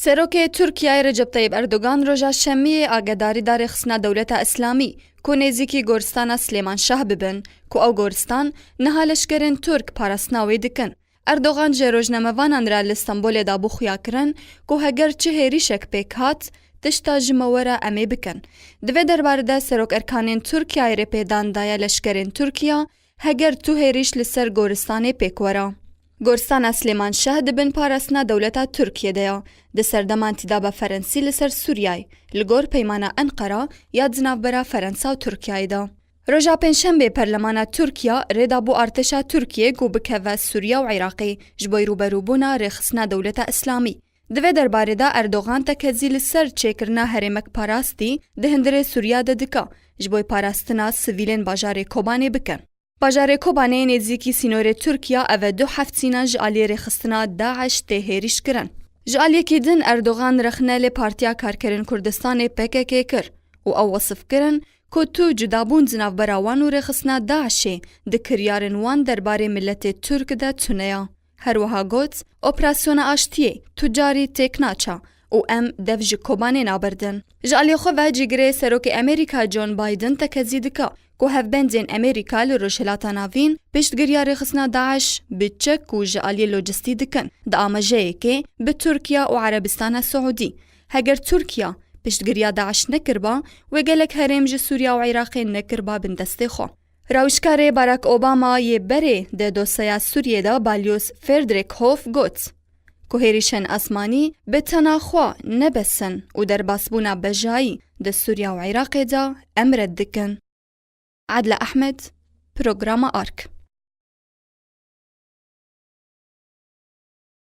سەرۆکێ تورکیای رەجەب تەیب ئەردۆغان ڕۆژە شەمەیە ئاگاداری دا ڕێخستنە دەولەتە ئیسلامی کو نێزیکی گۆرستانە سلێمان شاه ببن کو ئەو گۆرستان نەها لەشکرên تورک پاراستناوی دکن. ئەردۆغان جێ ڕۆژنامەڤانانرا لە ئەستەمبۆلێدا بۆ خویاکردن کو هەگەر چ هێریشێک پێک هات تشتا ژمەوەرە ئەمێ بکەن. دەوێ دەربارەدا سەرۆک ئەرکانên تورکیای رێپێداندایە لەشکرên تورکیا هەگەر تو هێریش لەسەر گۆرستانê پێکوەرە. گۆرستانە سلێمان شاه دبن پاراستنا دەولەتە تورکیەدەیە دە سەردەمان تیدا بە فەرەنسی لەسەر سووریای li gor peymana Enqera ya zinavbera Ferensa û Tirkiyeyê de. Roja pênşembê Perlemana Tirkiya rêda bû artêşa Tirkiyê ku bikeve Sûriya û Iraqê ji bo rûberûbûna rêxistina dewleta Îslamî. Divê derbarê de Erdogan tekezî li ser çêkirina herêmek parastî di hindirê Sûriya de dike ji bo parastina sivîlên bajarê Kobanê bikin. Bajarê Kobanê nêzîkî sînorê Tirkiya ev e 2 heftînan ji aliyê rêxistina DAIŞ tê hêrîş kirin. Ji aliyekê din Erdogan rexne lê Partiya Karkerên Kurdistanê PKK kir û ew wasif kirin ku tu cudabûn zinavbera wan û rêxistina DAIŞê di kiryarên wan derbarê milletê Türk de tuneya. Her wiha got, operasyona aştiyê tu carî têk naça û em dev ji Kobanê nabirdin. Ji aliyê xwe ve cîgirê Serokê Amerîka John Biden tekezî dike ku hevbendên Amerîka li Rojhilata Navîn piştgiriya rêxistina DAIŞ bi çek û ji aliyê lojistî dikin di amajeyekê bi Tirkiya û Erebistana Siûdî. Heger Tirkiya piştgiriya DAIŞ nekirba wê gelek herêm ji Sûriya û Iraqê nekirba bin destê xwe. Rewşkarê Barack Obama yê berê de dosyeya Sûriyê de balyos Frederick Hof got ku hêrîşên esmanî bi tena xwe nebesin û derbasbûna bejayî di Sûriya û Iraqê de em red dikin. Adla Ahmed, Programa Ark.